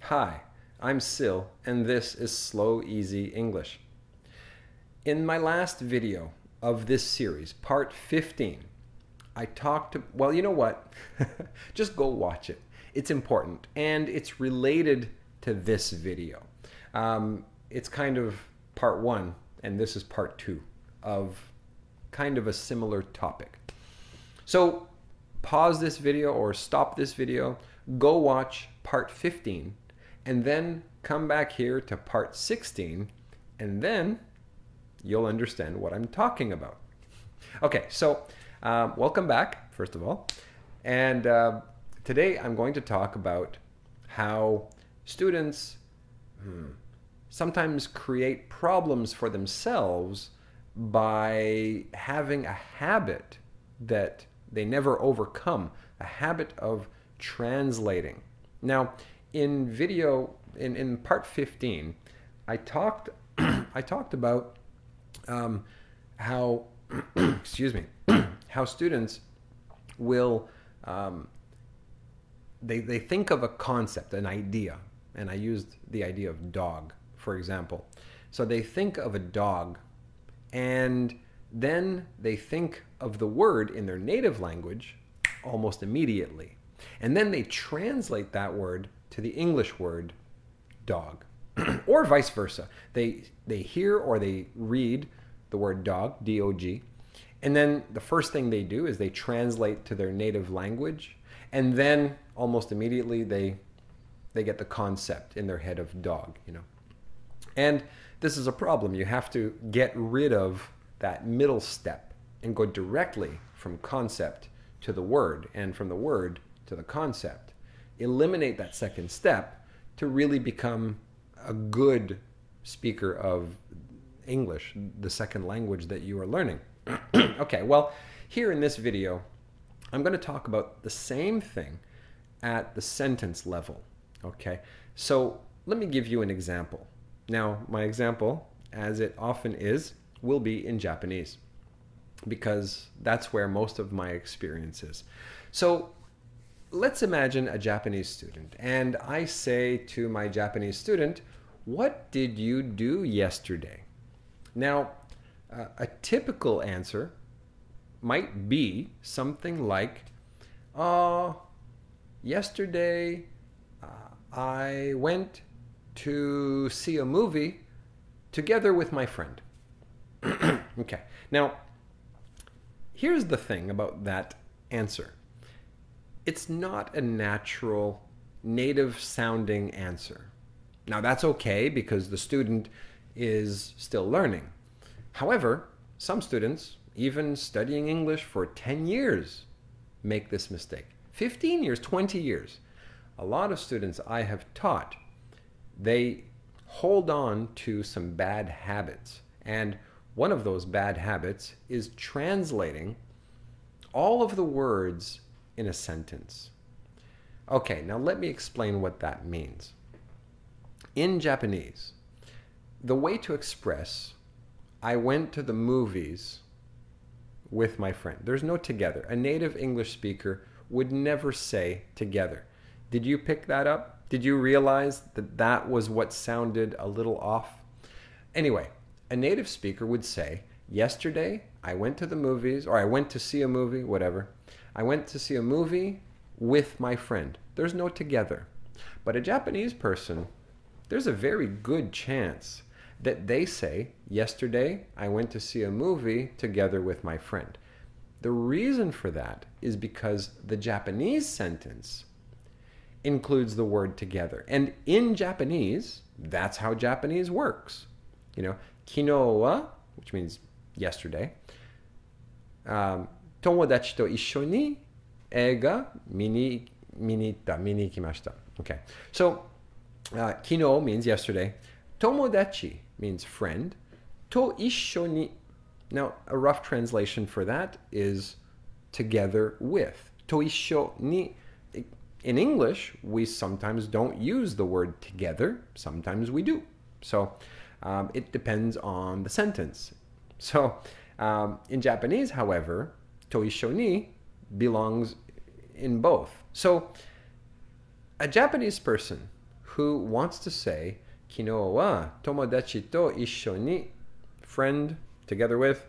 Hi, I'm Sil, and this is Slow Easy English. In my last video of this series, part 15, I talked to, well, you know what? Just go watch it. It's important, and it's related to this video. It's kind of part 1, and this is part 2 of kind of a similar topic. So pause this video or stop this video, go watch part 15, and then come back here to part 16, and then you'll understand what I'm talking about. Okay, so welcome back, first of all. And today I'm going to talk about how students sometimes create problems for themselves by having a habit that they never overcome, a habit of translating. Now, in part 15, I talked about how excuse me, how students will they think of a concept, an idea, and I used the idea of dog, for example. So they think of a dog, and then they think of the word in their native language almost immediately. And then they translate that word to the English word dog, or vice versa. They hear or they read the word dog, D-O-G, and then the first thing they do is they translate to their native language, and then almost immediately they get the concept in their head of dog, you know. And this is a problem. You have to get rid of that middle step and go directly from concept to the word, and from the word to the concept. Eliminate that second step to really become a good speaker of English, the second language that you are learning. Okay, well, here in this video, I'm going to talk about the same thing at the sentence level. Okay, so let me give you an example. Now, my example, as it often is, will be in Japanese, because that's where most of my experience is. So let's imagine a Japanese student, and I say to my Japanese student, "What did you do yesterday?" Now, a typical answer might be something like, yesterday I went to see a movie together with my friend. Okay, now here's the thing about that answer. It's not a natural, native sounding answer. Now that's okay because the student is still learning. However, some students, even studying English for 10 years, make this mistake. 15 years, 20 years. A lot of students I have taught, they hold on to some bad habits. And one of those bad habits is translating all of the words in a sentence. Okay, now let me explain what that means. In Japanese, the way to express "I went to the movies with my friend," there's no together. A native English speaker would never say together. Did you pick that up? Did you realize that that was what sounded a little off? Anyway, a native speaker would say, "Yesterday I went to the movies," or "I went to see a movie," whatever. "I went to see a movie with my friend." There's no together. But a Japanese person, there's a very good chance that they say, "Yesterday I went to see a movie together with my friend." The reason for that is because the Japanese sentence includes the word together. And in Japanese, that's how Japanese works. You know, kino wa, which means yesterday, tomodachi to issho ni eiga mini ikimashita. Okay, so kino means yesterday, tomodachi means friend, to issho ni. Now, a rough translation for that is together with. To issho ni. In English, we sometimes don't use the word together, sometimes we do. So it depends on the sentence. So in Japanese, however, to issho ni belongs in both. So a Japanese person who wants to say, 昨日は友達と一緒に friend together with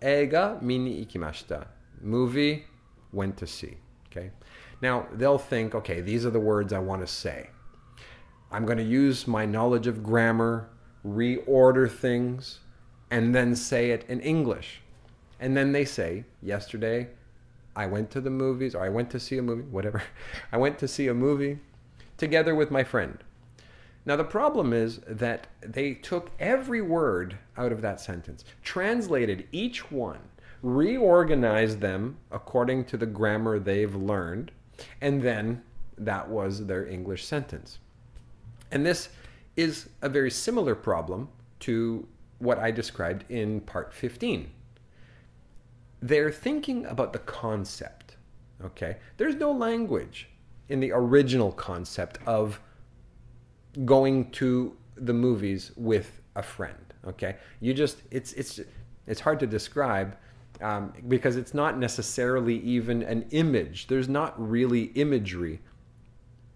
映画見に行きました movie went to see. Okay, now they'll think, okay, these are the words I want to say. I'm going to use my knowledge of grammar, reorder things, and then say it in English. And then they say, yesterday I went to the movies, or I went to see a movie, whatever. I went to see a movie together with my friend. Now the problem is that they took every word out of that sentence, translated each one, reorganized them according to the grammar they've learned, and then that was their English sentence. And this is a very similar problem to what I described in part 15. They're thinking about the concept, okay? There's no language in the original concept of going to the movies with a friend, okay? You just, it's hard to describe because it's not necessarily even an image. There's not really imagery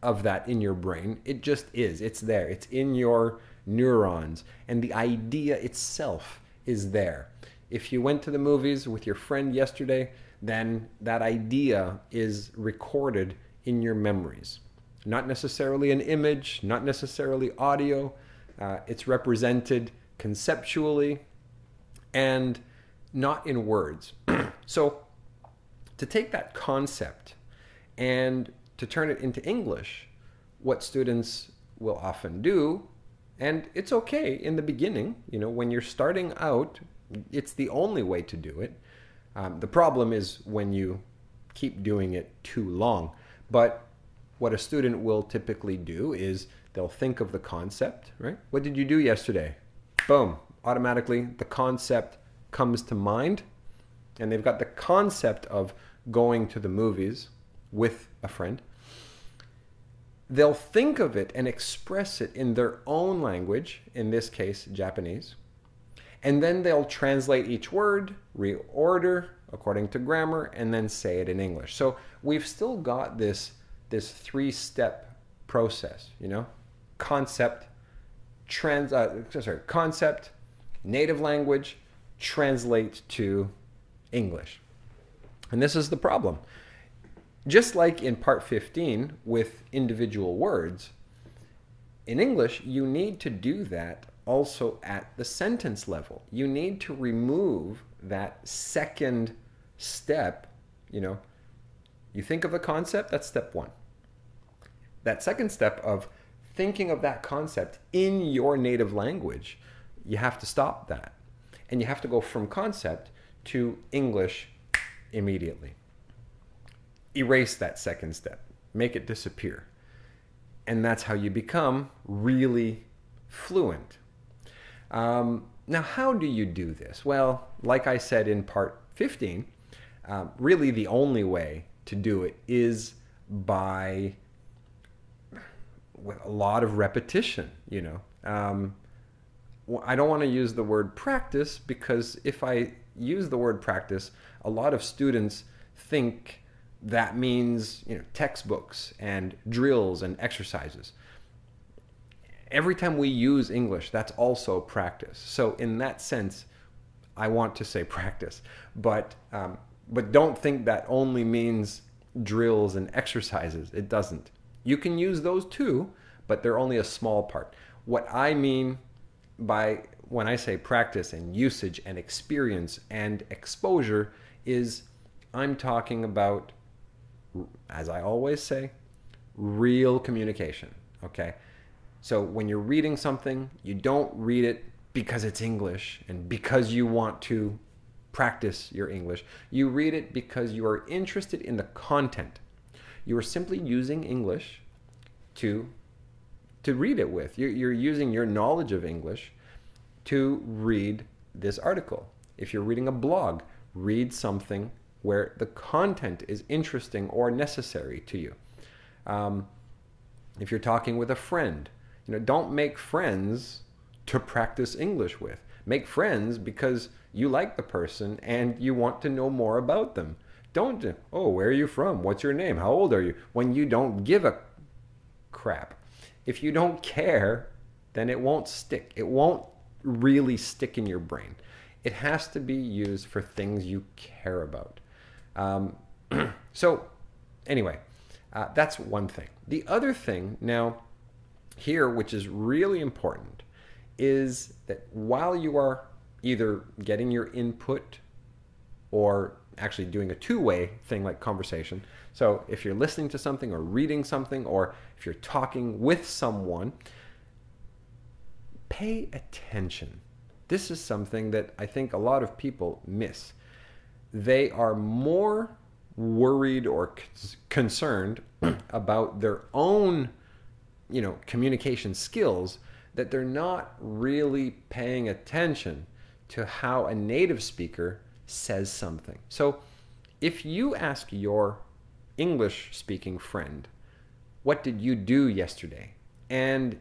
of that in your brain. It just is. It's there. It's in your neurons. And the idea itself is there. If you went to the movies with your friend yesterday, then that idea is recorded in your memories. Not necessarily an image, not necessarily audio. It's represented conceptually and not in words. So to take that concept and to turn it into English, what students will often do, and it's okay in the beginning, you know, when you're starting out, it's the only way to do it. The problem is when you keep doing it too long. But what a student will typically do is they'll think of the concept, right? What did you do yesterday? Boom, automatically the concept comes to mind, and they've got the concept of going to the movies with a friend. They'll think of it and express it in their own language, in this case, Japanese. And then they'll translate each word, reorder according to grammar, and then say it in English. So we've still got this three-step process, you know? Concept, concept, native language, translate to English. And this is the problem. Just like in part 15 with individual words, in English, you need to do that also at the sentence level. You need to remove that second step, you know. You think of the concept, that's step one. That second step of thinking of that concept in your native language, you have to stop that. And you have to go from concept to English immediately. Erase that second step. Make it disappear. And that's how you become really fluent. Now, how do you do this? Well, like I said in part 15, really the only way to do it is by with a lot of repetition, you know. I don't want to use the word practice because if I use the word practice, a lot of students think that means, you know, textbooks and drills and exercises. Every time we use English, that's also practice. So in that sense, I want to say practice, but don't think that only means drills and exercises. It doesn't. You can use those too, but they're only a small part. What I mean by when I say practice and usage and experience and exposure is I'm talking about, as I always say, real communication, okay? So when you're reading something, you don't read it because it's English and because you want to practice your English. You read it because you are interested in the content. You are simply using English to read it with. You're using your knowledge of English to read this article. If you're reading a blog, read something where the content is interesting or necessary to you. If you're talking with a friend, you know, don't make friends to practice English with. Make friends because you like the person and you want to know more about them. Don't, oh, where are you from? What's your name? How old are you? When you don't give a crap. If you don't care, then it won't stick. It won't really stick in your brain. It has to be used for things you care about. So anyway, that's one thing. The other thing now here, which is really important, is that while you are either getting your input or actually doing a two-way thing like conversation. So if you're listening to something or reading something, or if you're talking with someone, pay attention. This is something that I think a lot of people miss. They are more worried or concerned about their own, communication skills, that they're not really paying attention to how a native speaker says something. So if you ask your English-speaking friend, what did you do yesterday? And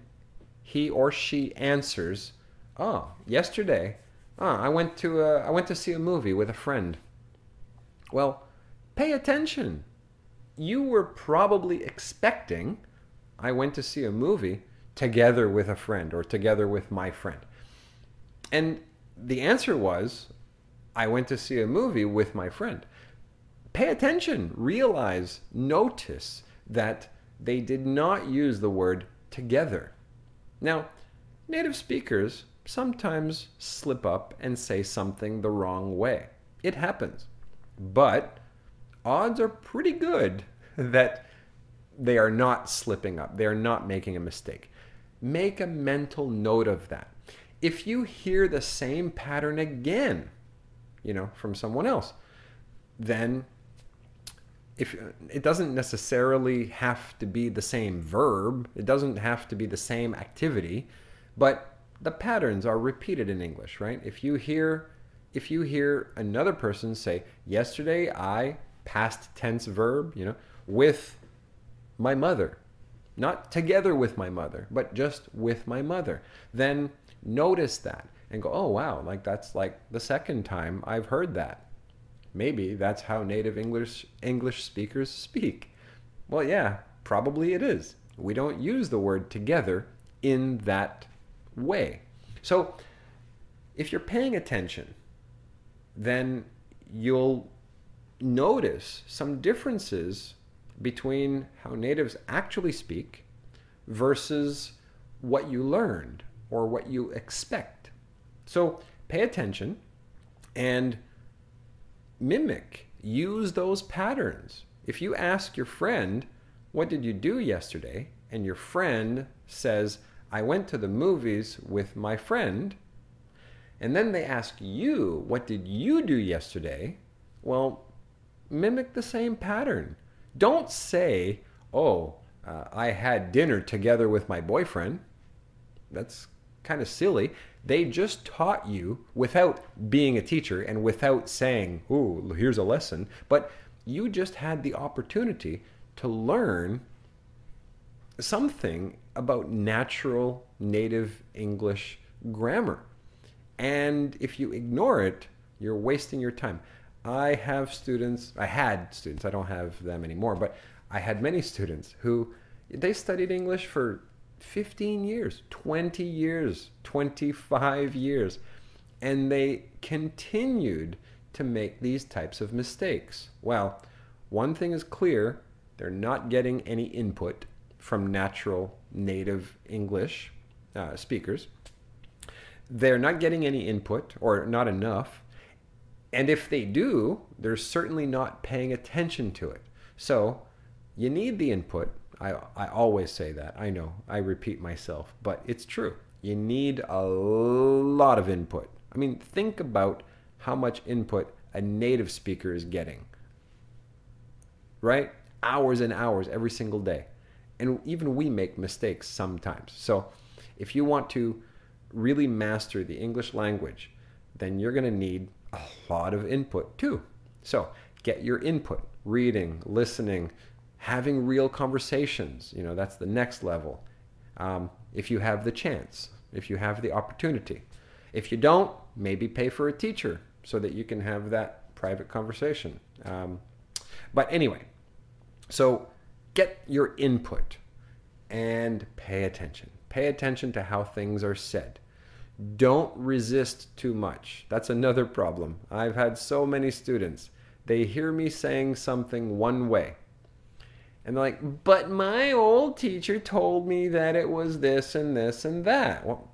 he or she answers, oh, yesterday, I went to see a movie with a friend. Well, pay attention. You were probably expecting, I went to see a movie together with a friend or together with my friend. And the answer was, I went to see a movie with my friend. Pay attention, realize, notice that they did not use the word together. Now, native speakers sometimes slip up and say something the wrong way. It happens. But odds are pretty good that they are not slipping up. They are not making a mistake. Make a mental note of that. If you hear the same pattern again, from someone else, then if it doesn't necessarily have to be the same verb, it doesn't have to be the same activity, but the patterns are repeated in English, right? If you hear another person say, yesterday I, past tense verb, with my mother, not together with my mother, but just with my mother, then notice that and go, oh wow, like that's like the second time I've heard that. Maybe that's how native English speakers speak. Well, yeah, probably it is. We don't use the word together in that way. So if you're paying attention, then you'll notice some differences between how natives actually speak versus what you learned or what you expect. So pay attention and mimic, use those patterns. If you ask your friend, what did you do yesterday? And your friend says, I went to the movies with my friend. And then they ask you, what did you do yesterday? Well, mimic the same pattern. Don't say, oh, I had dinner together with my boyfriend. That's kind of silly. They just taught you without being a teacher and without saying, ooh, here's a lesson. But you just had the opportunity to learn something about natural native English grammar. And if you ignore it, you're wasting your time. I had students, I don't have them anymore, but I had many students who, they studied English for 15 years, 20 years, 25 years, and they continued to make these types of mistakes. Well, one thing is clear, they're not getting any input from natural native English speakers. They're not getting any input, or not enough. And if they do, they're certainly not paying attention to it. So you need the input. I always say that. I know, I repeat myself, but it's true. You need a lot of input. I mean, think about how much input a native speaker is getting, right? Hours and hours every single day. And even we make mistakes sometimes. So if you want to really master the English language, then you're going to need a lot of input too. So get your input, reading, listening, having real conversations. That's the next level. If you have the chance, if you have the opportunity. If you don't, maybe pay for a teacher so that you can have that private conversation. But anyway, so get your input and pay attention. Pay attention to how things are said. Don't resist too much. That's another problem. I've had so many students. They hear me saying something one way. And they're like, but my old teacher told me that it was this and this and that. Well,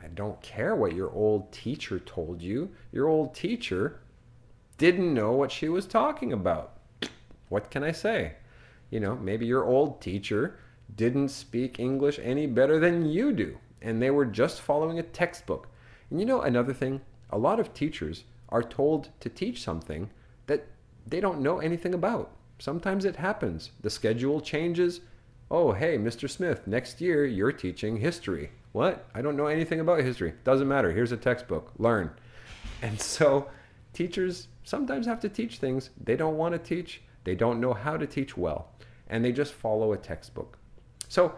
I don't care what your old teacher told you. Your old teacher didn't know what she was talking about. What can I say? You know, maybe your old teacher didn't speak English any better than you do, and they were just following a textbook. And you know, another thing, a lot of teachers are told to teach something that they don't know anything about. Sometimes it happens. The schedule changes. Oh, hey, Mr. Smith, next year you're teaching history. What? I don't know anything about history. Doesn't matter. Here's a textbook. Learn. And so teachers sometimes have to teach things they don't want to teach. They don't know how to teach well. And they just follow a textbook. So,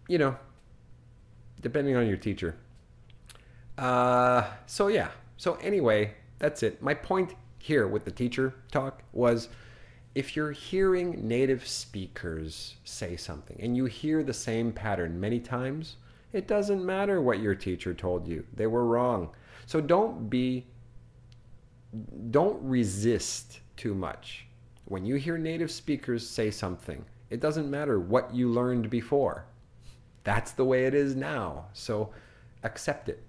you know, depending on your teacher. So anyway, that's it. My point here with the teacher talk was, if you're hearing native speakers say something and you hear the same pattern many times, it doesn't matter what your teacher told you. They were wrong. So don't resist too much. When you hear native speakers say something, it doesn't matter what you learned before. That's the way it is now. So accept it.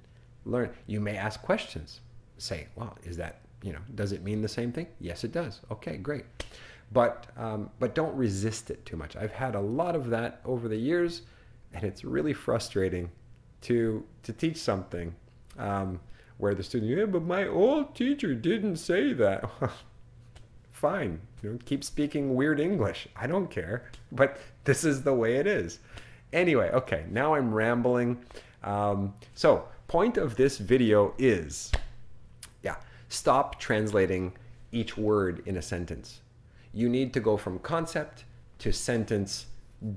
Learn. You may ask questions. Say, well, is that, you know, does it mean the same thing? Yes, it does. Okay, great. But don't resist it too much. I've had a lot of that over the years, and it's really frustrating to teach something where the student, yeah, but my old teacher didn't say that. Fine, you know, keep speaking weird English. I don't care, but this is the way it is. Anyway, okay, now I'm rambling. So, point of this video is, stop translating each word in a sentence. You need to go from concept to sentence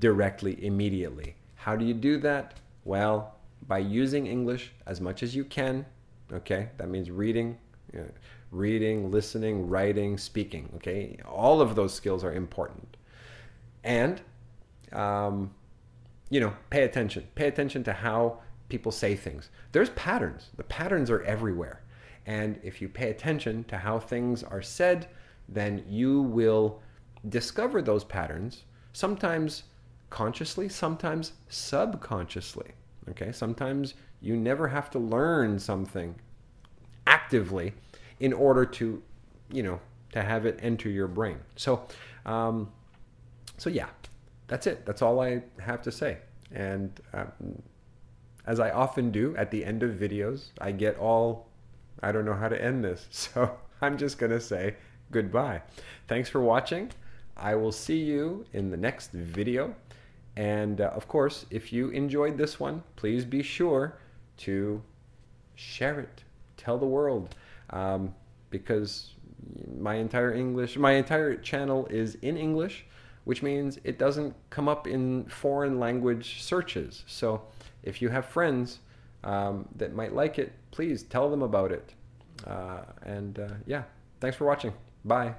directly, immediately. How do you do that? Well, by using English as much as you can. Okay, that means reading, listening, writing, speaking. Okay, all of those skills are important. And you know, pay attention. Pay attention to how people say things. There's patterns. The patterns are everywhere. And if you pay attention to how things are said, then you will discover those patterns, sometimes consciously, sometimes subconsciously. Okay, sometimes you never have to learn something actively in order to, you know, to have it enter your brain. So yeah, that's it. That's all I have to say. And as I often do at the end of videos, I get all, I don't know how to end this. So I'm just going to say goodbye. Thanks for watching. I will see you in the next video. And of course, if you enjoyed this one, please be sure to share it. Tell the world. Because my entire channel is in English, which means it doesn't come up in foreign language searches. So if you have friends that might like it, please tell them about it. Yeah, thanks for watching. Bye.